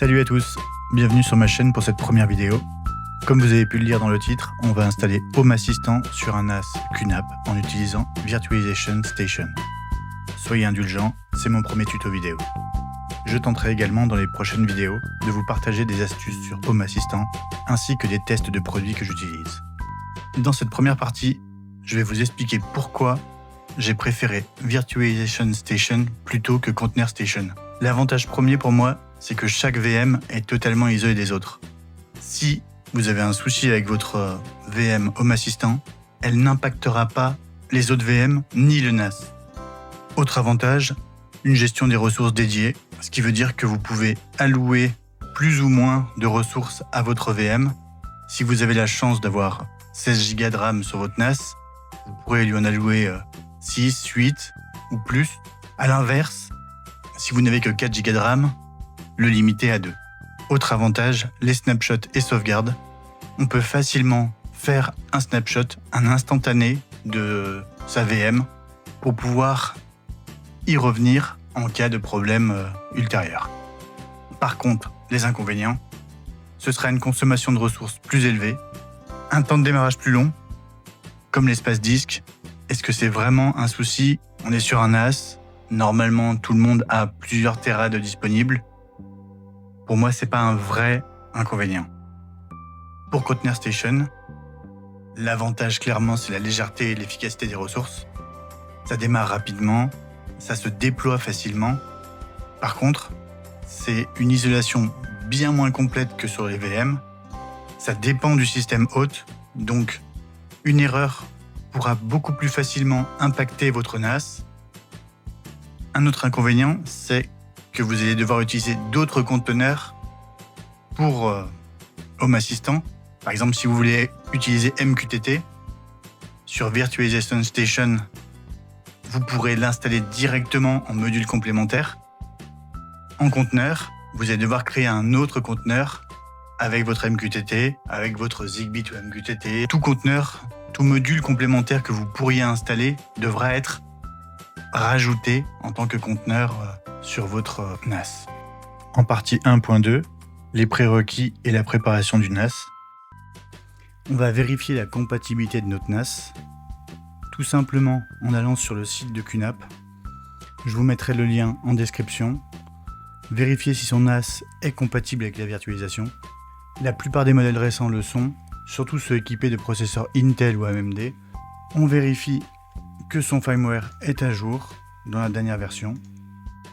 Salut à tous, bienvenue sur ma chaîne pour cette première vidéo. Comme vous avez pu le lire dans le titre, on va installer Home Assistant sur un NAS QNAP en utilisant Virtualization Station. Soyez indulgents, c'est mon premier tuto vidéo. Je tenterai également dans les prochaines vidéos de vous partager des astuces sur Home Assistant ainsi que des tests de produits que j'utilise. Dans cette première partie, je vais vous expliquer pourquoi j'ai préféré Virtualization Station plutôt que Container Station. L'avantage premier pour moi, c'est que chaque VM est totalement isolé des autres. Si vous avez un souci avec votre VM Home Assistant, elle n'impactera pas les autres VM ni le NAS. Autre avantage, une gestion des ressources dédiées, ce qui veut dire que vous pouvez allouer plus ou moins de ressources à votre VM. Si vous avez la chance d'avoir 16 Go de RAM sur votre NAS, vous pourrez lui en allouer 6, 8 ou plus. A l'inverse, si vous n'avez que 4 Go de RAM, le limiter à 2. Autre avantage, les snapshots et sauvegardes. On peut facilement faire un snapshot, un instantané de sa VM pour pouvoir y revenir en cas de problème ultérieur. Par contre, les inconvénients, ce sera une consommation de ressources plus élevée, un temps de démarrage plus long, comme l'espace disque. Est-ce que c'est vraiment un souci? On est sur un NAS, normalement tout le monde a plusieurs Tera de disponibles. Pour moi, c'est pas un vrai inconvénient. Pour Container Station, l'avantage clairement, c'est la légèreté et l'efficacité des ressources. Ça démarre rapidement, ça se déploie facilement. Par contre, c'est une isolation bien moins complète que sur les VM. Ça dépend du système hôte, donc une erreur pourra beaucoup plus facilement impacter votre NAS. Un autre inconvénient, c'est que vous allez devoir utiliser d'autres conteneurs pour Home Assistant. Par exemple, si vous voulez utiliser MQTT, sur Virtualization Station, vous pourrez l'installer directement en module complémentaire. En conteneur, vous allez devoir créer un autre conteneur avec votre MQTT, avec votre Zigbee to MQTT. Tout conteneur, tout module complémentaire que vous pourriez installer devra être rajouté en tant que conteneur sur votre NAS. En partie 1.2, les prérequis et la préparation du NAS. On va vérifier la compatibilité de notre NAS, tout simplement en allant sur le site de QNAP. Je vous mettrai le lien en description. Vérifier si son NAS est compatible avec la virtualisation. La plupart des modèles récents le sont, surtout ceux équipés de processeurs Intel ou AMD. On vérifie que son firmware est à jour dans la dernière version.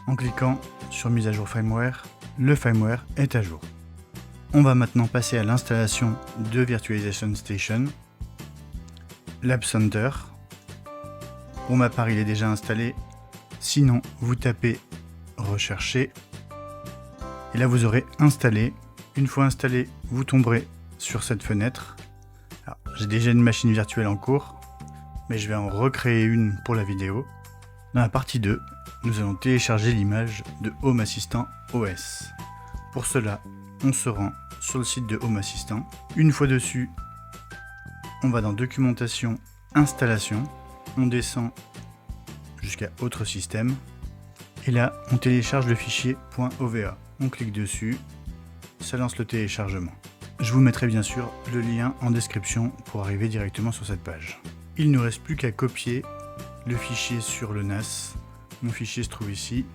En cliquant sur mise à jour firmware, le firmware est à jour. On va maintenant passer à l'installation de Virtualization Station. L'App Center. Pour ma part, il est déjà installé. Sinon, vous tapez rechercher. Et là, vous aurez installé. Une fois installé, vous tomberez sur cette fenêtre. J'ai déjà une machine virtuelle en cours, mais je vais en recréer une pour la vidéo. Dans la partie 2, nous allons télécharger l'image de Home Assistant OS. Pour cela, on se rend sur le site de Home Assistant. Une fois dessus, on va dans Documentation, Installation. On descend jusqu'à Autre système. Et là, on télécharge le fichier .ova. On clique dessus, ça lance le téléchargement. Je vous mettrai bien sûr le lien en description pour arriver directement sur cette page. Il ne nous reste plus qu'à copier le fichier sur le NAS. Mon fichier se trouve ici.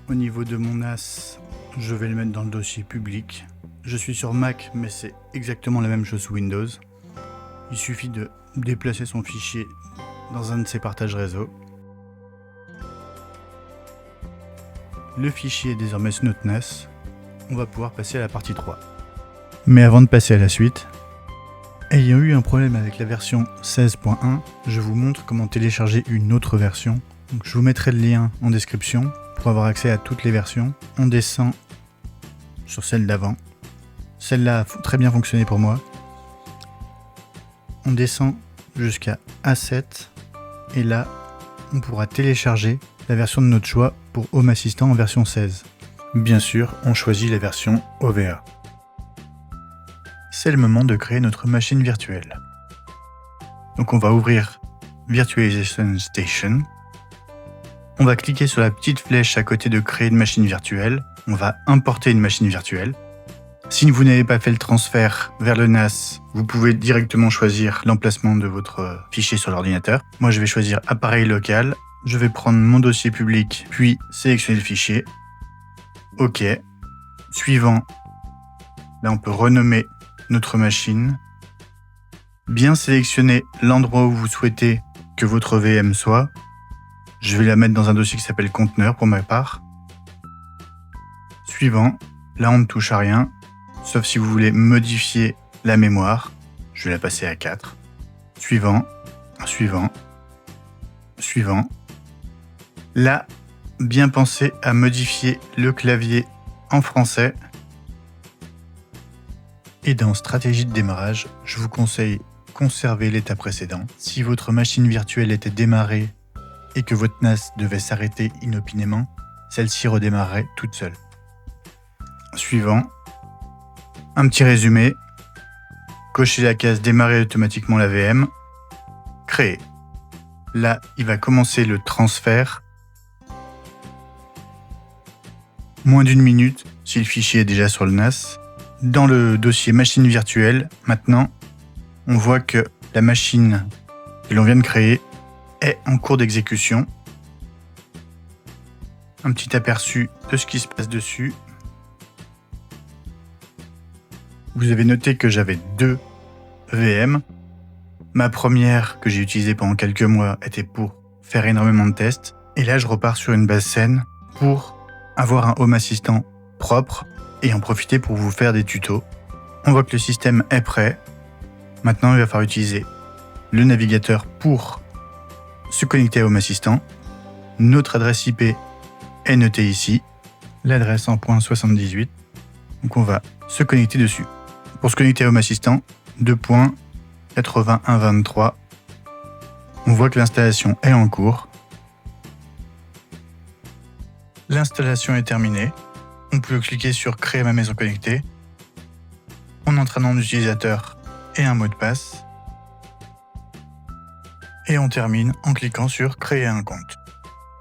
Au niveau de mon NAS, je vais le mettre dans le dossier public. Je suis sur Mac, mais c'est exactement la même chose sous Windows. Il suffit de déplacer son fichier dans un de ses partages réseau. Le fichier est désormais sur notre NAS. On va pouvoir passer à la partie 3. Mais avant de passer à la suite, ayant eu un problème avec la version 16.1, je vous montre comment télécharger une autre version. Donc, je vous mettrai le lien en description pour avoir accès à toutes les versions. On descend sur celle d'avant. Celle-là a très bien fonctionné pour moi. On descend jusqu'à A7 et là, on pourra télécharger la version de notre choix pour Home Assistant en version 16. Bien sûr, on choisit la version OVA. C'est le moment de créer notre machine virtuelle. Donc on va ouvrir Virtualization Station. On va cliquer sur la petite flèche à côté de créer une machine virtuelle. on va importer une machine virtuelle. Si vous n'avez pas fait le transfert vers le NAS, vous pouvez directement choisir l'emplacement de votre fichier sur l'ordinateur. Moi, je vais choisir appareil local. Je vais prendre mon dossier public, puis sélectionner le fichier. OK. Suivant, là, on peut renommer notre machine. Bien sélectionner l'endroit où vous souhaitez que votre VM soit. Je vais la mettre dans un dossier qui s'appelle conteneur pour ma part. Suivant, là, on ne touche à rien. Sauf si vous voulez modifier la mémoire. Je vais la passer à 4. Suivant, suivant, suivant. Là, bien penser à modifier le clavier en français. Et dans stratégie de démarrage, je vous conseille conserver l'état précédent. Si votre machine virtuelle était démarrée et que votre NAS devait s'arrêter inopinément, celle-ci redémarrerait toute seule. Suivant. Un petit résumé. Cochez la case démarrer automatiquement la VM. Créer. Là, il va commencer le transfert. Moins d'1 minute si le fichier est déjà sur le NAS. Dans le dossier machine virtuelle, maintenant, on voit que la machine que l'on vient de créer est en cours d'exécution. Un petit aperçu de ce qui se passe dessus. Vous avez noté que j'avais 2 VM. Ma première, que j'ai utilisée pendant quelques mois, était pour faire énormément de tests. Et là, je repars sur une base saine pour avoir un Home Assistant propre et en profiter pour vous faire des tutos. On voit que le système est prêt. Maintenant, il va falloir utiliser le navigateur pour se connecter à Home Assistant. Notre adresse IP est notée ici. L'adresse en .78. Donc, on va se connecter dessus. Pour se connecter à Home Assistant, 2.8123. On voit que l'installation est en cours. L'installation est terminée. On peut cliquer sur Créer ma maison connectée. On entre un nom d'utilisateur et un mot de passe. Et on termine en cliquant sur Créer un compte.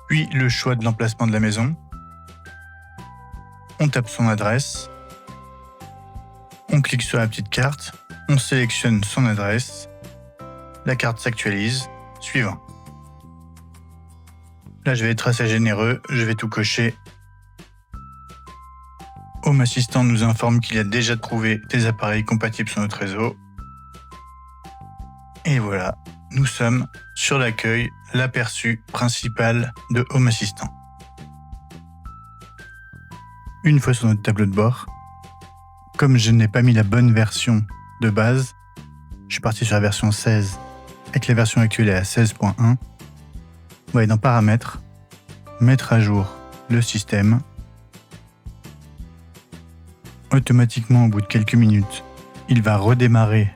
Puis le choix de l'emplacement de la maison. On tape son adresse. On clique sur la petite carte, on sélectionne son adresse, la carte s'actualise, suivant. Là, je vais être assez généreux, je vais tout cocher. Home Assistant nous informe qu'il a déjà trouvé des appareils compatibles sur notre réseau. Et voilà, nous sommes sur l'accueil, l'aperçu principal de Home Assistant. Une fois sur notre tableau de bord, comme je n'ai pas mis la bonne version de base, je suis parti sur la version 16 et que la version actuelle est à 16.1. On va aller dans Paramètres, mettre à jour le système. Automatiquement, au bout de quelques minutes, il va redémarrer.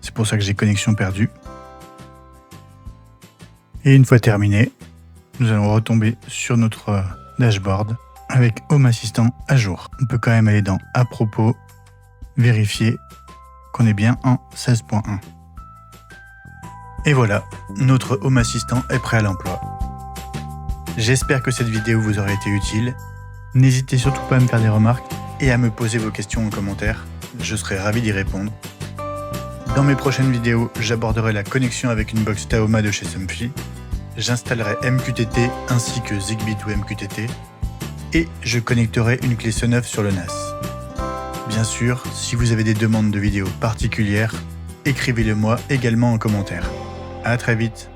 C'est pour ça que j'ai connexion perdue. Et une fois terminé, nous allons retomber sur notre dashboard avec Home Assistant à jour. On peut quand même aller dans À propos, vérifier qu'on est bien en 16.1. Et voilà, notre Home Assistant est prêt à l'emploi. J'espère que cette vidéo vous aura été utile. N'hésitez surtout pas à me faire des remarques et à me poser vos questions en commentaire. Je serai ravi d'y répondre. Dans mes prochaines vidéos, j'aborderai la connexion avec une box Taoma de chez Somfy. J'installerai MQTT ainsi que Zigbee to MQTT. Et je connecterai une clé SONOFF sur le NAS. Bien sûr, si vous avez des demandes de vidéos particulières, écrivez-le moi également en commentaire. À très vite.